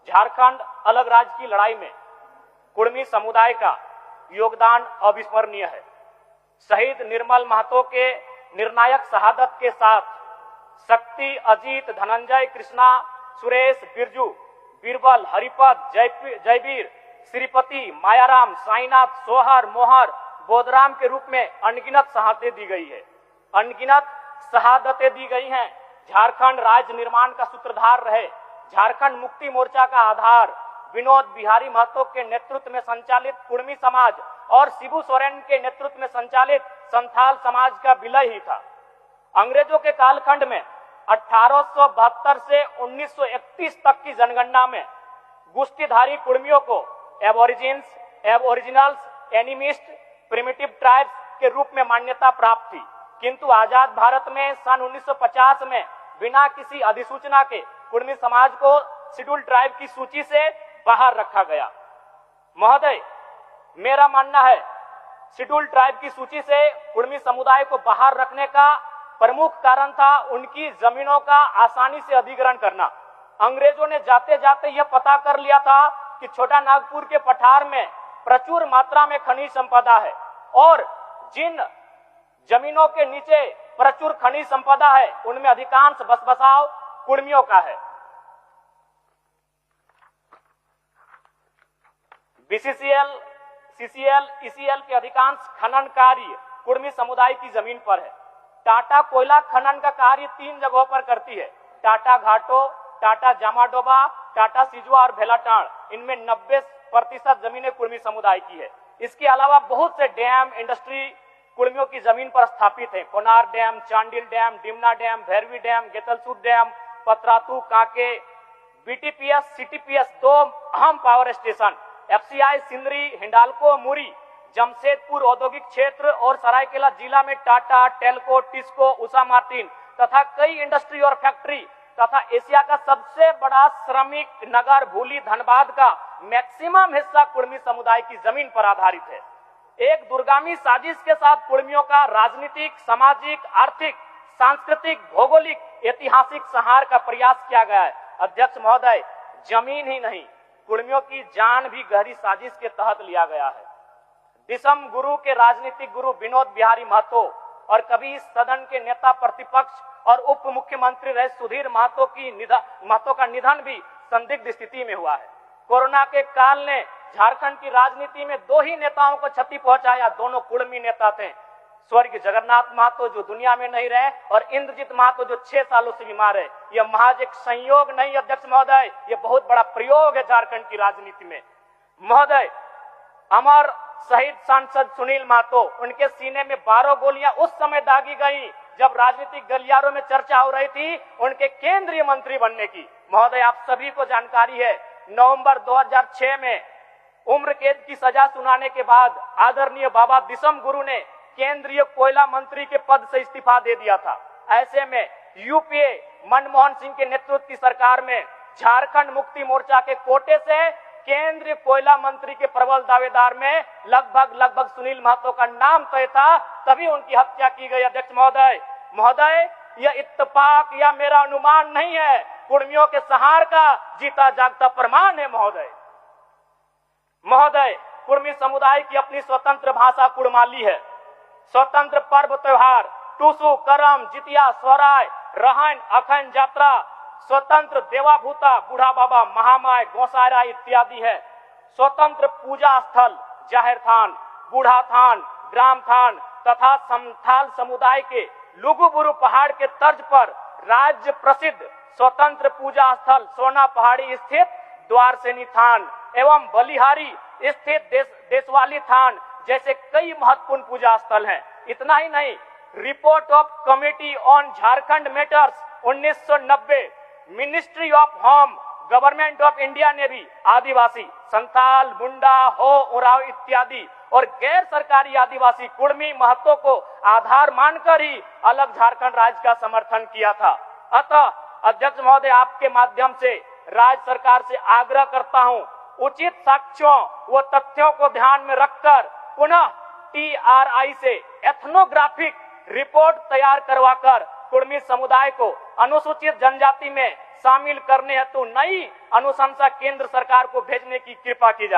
झारखंड अलग राज्य की लड़ाई में कुर्मी समुदाय का योगदान अविस्मरणीय है। शहीद निर्मल महतो के निर्णायक शहादत के साथ शक्ति, अजीत, धनंजय, कृष्णा, सुरेश, बिरजू, बीरबल, हरिपद, जयवीर, श्रीपति, मायाराम, साईनाथ, सोहर, मोहर, बोधराम के रूप में अनगिनत शहादतें दी गई है। अनगिनत शहादतें दी गई हैं। झारखंड राज्य निर्माण का सूत्रधार रहे। झारखंड मुक्ति मोर्चा का आधार विनोद बिहारी महतो के नेतृत्व में संचालित कुर्मी समाज और शिबू सोरेन के नेतृत्व में संचालित संथाल समाज का विलय ही था। अंग्रेजों के कालखंड में 1872 से 1931 तक की जनगणना में गुस्तीधारी कुर्मियों को Aborigines, Aboriginals, animist, primitive tribes के रूप में मान्यता प्राप्त थी, किंतु आजाद भारत में सन 1950 में बिना किसी अधिसूचना के कुर्मी समाज को शेड्यूल ट्राइब की सूची से बाहर रखा गया। महोदय, मेरा मानना है शेड्यूल ट्राइब की सूची से कुर्मी समुदाय को बाहर रखने का प्रमुख कारण था उनकी जमीनों का आसानी से अधिग्रहण करना। अंग्रेजों ने जाते जाते यह पता कर लिया था कि छोटा नागपुर के पठार में प्रचुर मात्रा में खनिज संपदा है और जिन जमीनों के नीचे प्रचुर खनिज संपदा है उनमें अधिकांश बसबसाव कुर्मियों का है। बीसीसीएल, सीसीएल, ईसीएल के अधिकांश खनन कार्य कुर्मी समुदाय की जमीन पर है। टाटा कोयला खनन का कार्य 3 जगहों पर करती है, टाटा घाटो, टाटा जामाडोबा, टाटा सिजुआ और भेलाटाड़। इनमें 90% जमीनें कुर्मी समुदाय की है। इसके अलावा बहुत से डैम, इंडस्ट्री कुर्मियों की जमीन पर स्थापित है। Konar dam, Chandil dam, Dimna dam, Bhairavi dam, Getalsud dam, Patratu, Kanke, BTPS, CTPS 2 अहम power station, FCI Sindri, Hindalco, Muri, Jamshedpur औद्योगिक क्षेत्र और सरायकेला जिला में टाटा, टेल्को, टिस्को, उषा मार्टिन तथा कई इंडस्ट्री और फैक्ट्री तथा एशिया का सबसे बड़ा श्रमिक नगर भूली धनबाद का मैक्सिमम हिस्सा कुर्मी समुदाय की जमीन पर आधारित है। एक दूरगामी साजिश के साथ कुर्मियों का राजनीतिक, सामाजिक, आर्थिक, सांस्कृतिक, भौगोलिक, ऐतिहासिक संहार का प्रयास किया गया है। अध्यक्ष महोदय, जमीन ही नहीं कुर्मियों की जान भी गहरी साजिश के तहत लिया गया है। दिसम गुरु के राजनीतिक गुरु विनोद बिहारी महतो और कभी इस सदन के नेता प्रतिपक्ष और उप मुख्यमंत्री रहे सुधीर महतो का निधन भी संदिग्ध स्थिति में हुआ है। कोरोना के काल ने झारखंड की राजनीति में 2 ही नेताओं को क्षति पहुंचाया। दोनों कुर्मी नेता थे, स्वर्गीय जगन्नाथ महतो जो दुनिया में नहीं रहे और इंद्रजीत महतो जो 6 सालों से बीमार है। यह महज एक संयोग नहीं अध्यक्ष महोदय, यह बहुत बड़ा प्रयोग है झारखंड की राजनीति में। महोदय, अमर शहीद सांसद सुनील महतो, उनके सीने में 12 गोलियां उस समय दागी गई जब राजनीतिक गलियारों में चर्चा हो रही थी उनके केंद्रीय मंत्री बनने की। महोदय, आप सभी को जानकारी है, नवंबर 2006 में उम्र कैद की सजा सुनाने के बाद आदरणीय बाबा दिसम गुरु ने केंद्रीय कोयला मंत्री के पद से इस्तीफा दे दिया था। ऐसे में यूपीए मनमोहन सिंह के नेतृत्व की सरकार में झारखंड मुक्ति मोर्चा के कोटे से केंद्रीय कोयला मंत्री के प्रबल दावेदार में लगभग सुनील महतो का नाम तय था, तभी उनकी हत्या की गई। अध्यक्ष महोदय, यह इत्तेफाक या मेरा अनुमान नहीं है, कुर्मियों के संहार का जीता जागता प्रमाण है। महोदय, कुर्मी समुदाय की अपनी स्वतंत्र भाषा कुड़माली है। स्वतंत्र पर्व त्योहार टूसू, करम, जितिया, सोहराय, रहन, अखन यात्रा, स्वतंत्र देवाभूता, बूढ़ा बाबा, महामाय, गोसायरा इत्यादि है। स्वतंत्र पूजा स्थल जाहिर थान, बूढ़ा थान, ग्राम थान तथा संथाल समुदाय के लुगुबुरु पहाड़ के तर्ज पर राज्य प्रसिद्ध स्वतंत्र पूजा स्थल सोना पहाड़ी स्थित द्वारसेनी थान एवं बलिहारी स्थित देशवाली थान जैसे कई महत्वपूर्ण पूजा स्थल हैं। इतना ही नहीं, report of committee on Jharkhand matters 1990, ministry of home government of India ने भी आदिवासी, संथाल, मुंडा, हो, उराव इत्यादि और गैर सरकारी आदिवासी कुर्मी महत्व को आधार मानकर ही अलग झारखंड राज्य का समर्थन किया था। अतः अध्यक्ष महोदय, आपके माध्यम से राज्य सरकार से आग्रह करता हूं, उचित साक्ष्यों व तथ्यों को ध्यान में रखकर पुनः TRI से एथनोग्राफिक रिपोर्ट तैयार करवाकर कुर्मी समुदाय को अनुसूचित जनजाति में शामिल करने हेतु नई अनुशंसा केंद्र सरकार को भेजने की कृपा की जाए।